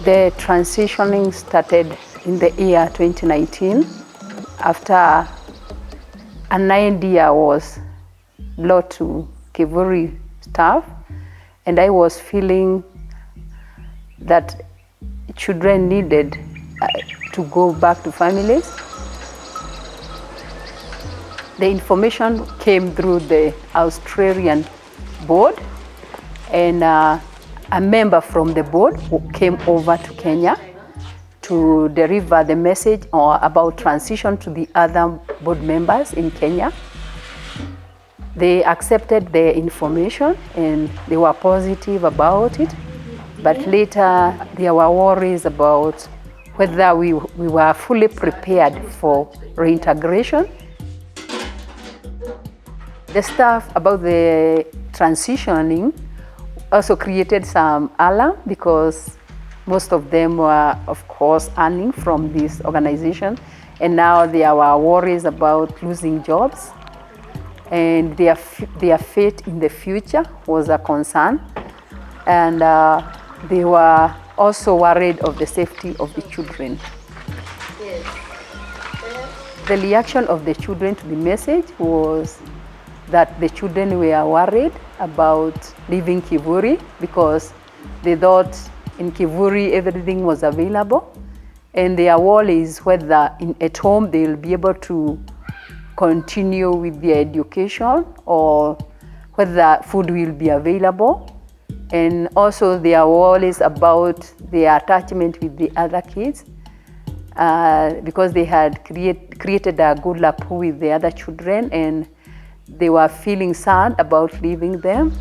The transitioning started in the year 2019 after an idea was brought to Kivuri staff, and I was feeling that children needed to go back to families. The information came through the Australian board, and a member from the board who came over to Kenya to deliver the message about transition to the other board members in Kenya. They accepted the information and they were positive about it, but later there were worries about whether we were fully prepared for reintegration. The stuff about the transitioning also created some alarm because most of them were, of course, earning from this organization, and now there were worries about losing jobs, and their fate in the future was a concern, and they were also worried of the safety of the children. Yes. The reaction of the children to the message was that the children were worried about leaving Kivuri because they thought in Kivuri everything was available, and their worry is whether at home they will be able to continue with their education or whether food will be available, and also their worries about their attachment with the other kids because they had created a good rapport with the other children, and they were feeling sad about leaving them.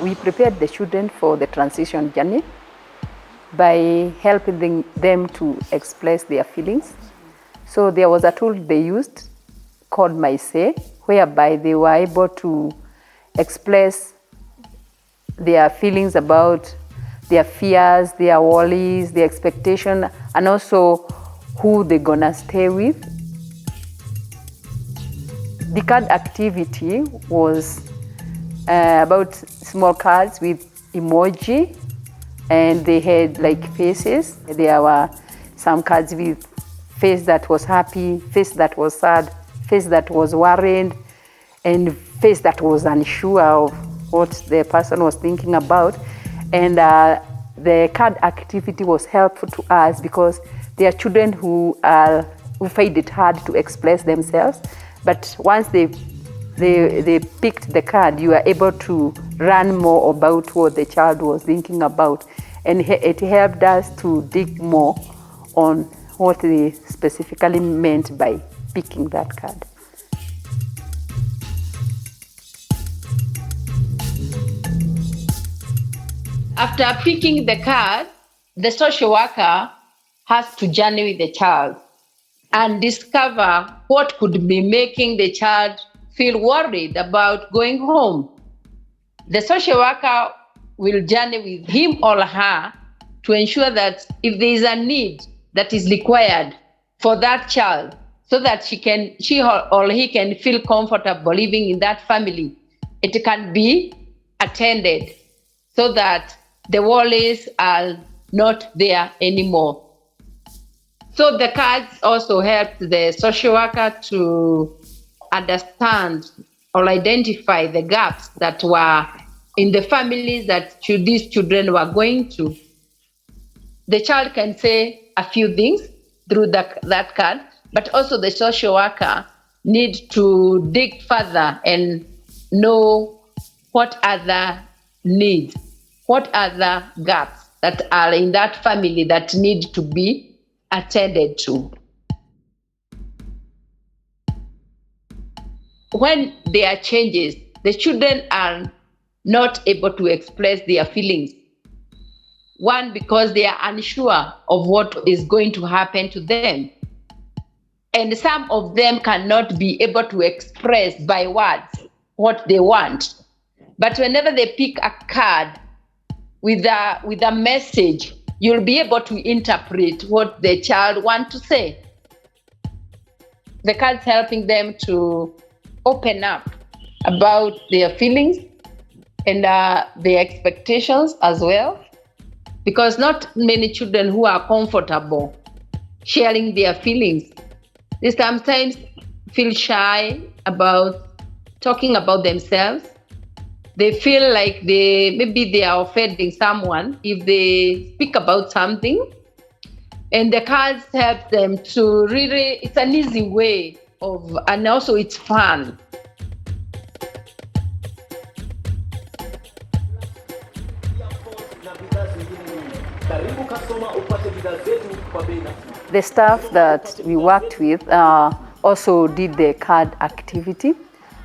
We prepared the children for the transition journey by helping them to express their feelings. So there was a tool they used called My Say, whereby they were able to express their feelings about their fears, their worries, their expectation, and also who they're gonna stay with. The card activity was about small cards with emoji, and they had like faces. There were some cards with face that was happy, face that was sad, face that was worried, and face that was unsure of what the person was thinking about. And the card activity was helpful to us because there are children who find it hard to express themselves, but once they picked the card, you are able to learn more about what the child was thinking about. And it helped us to dig more on what they specifically meant by picking that card. After picking the card, the social worker has to journey with the child and discover what could be making the child feel worried about going home. The social worker will journey with him or her to ensure that if there is a need that is required for that child, so that she or he can feel comfortable living in that family, it can be attended so that the worries are not there anymore. So the cards also help the social worker to understand or identify the gaps that were in the families that these children were going to. The child can say a few things through that card, but also the social worker need to dig further and know what other needs, what other gaps that are in that family that need to be attended to. When there are changes, the children are not able to express their feelings. One, because they are unsure of what is going to happen to them. And some of them cannot be able to express by words what they want. But whenever they pick a card with a message, you'll be able to interpret what the child wants to say. The card's helping them to open up about their feelings and their expectations as well, because not many children who are comfortable sharing their feelings, they sometimes feel shy about talking about themselves. They feel like maybe they are offending someone if they speak about something. And the cards help them to really, it's an easy way of, and also it's fun. The staff that we worked with also did the card activity,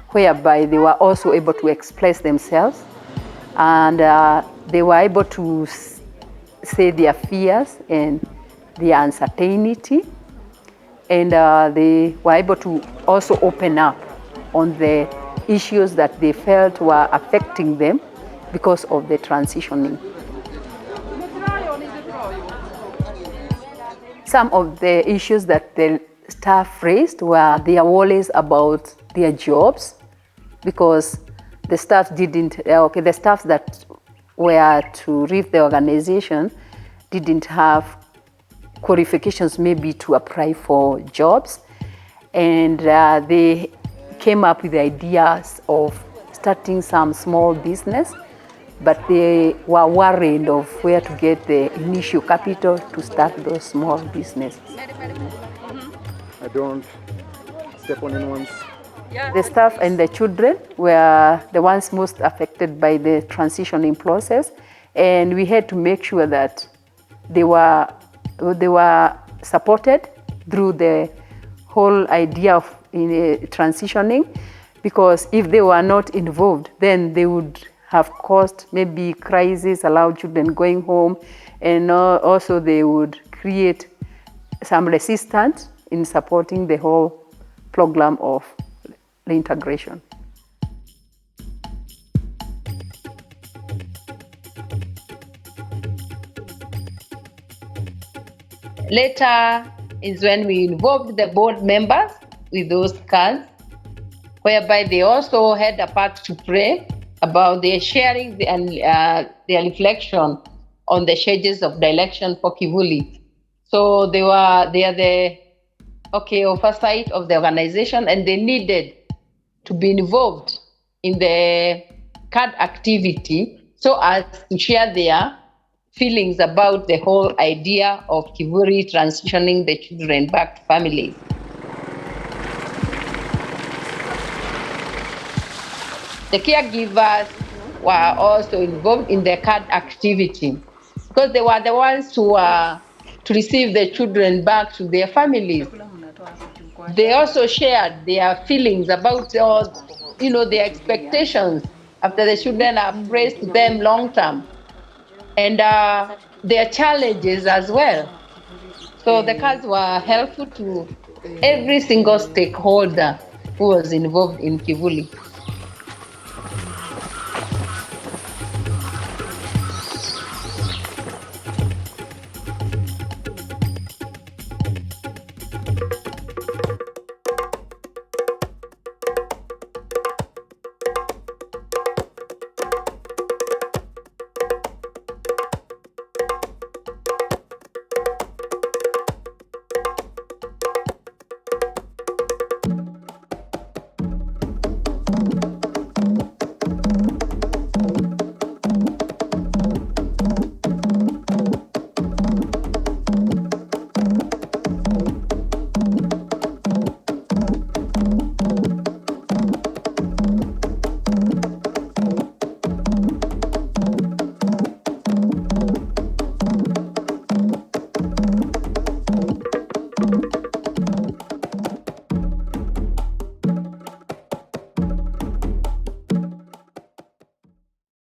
whereby they were also able to express themselves, and they were able to say their fears and their uncertainty, and they were able to also open up on the issues that they felt were affecting them because of the transitioning. Some of the issues that the staff raised were their worries about their jobs, because the staff the staff that were to leave the organization didn't have qualifications maybe to apply for jobs, and they came up with the ideas of starting some small business, but they were worried of where to get the initial capital to start those small businesses. I don't step on anyone's. The staff and the children were the ones most affected by the transitioning process, and we had to make sure that they were supported through the whole idea of transitioning, because if they were not involved, then they would have caused maybe crisis, allow children going home, and also they would create some resistance in supporting the whole program of reintegration. Later is when we involved the board members with those cards, whereby they also had a part to play about their sharing and their reflection on the changes of direction for Kivuli. So they are the oversight of the organization, and they needed to be involved in the card activity so as to share their feelings about the whole idea of Kivuli transitioning the children back to families. The caregivers were also involved in the card activity because they were the ones who to receive the children back to their families. They also shared their feelings about their expectations after the children are raised to them long term, and their challenges as well. So the cards were helpful to every single stakeholder who was involved in Kivuli.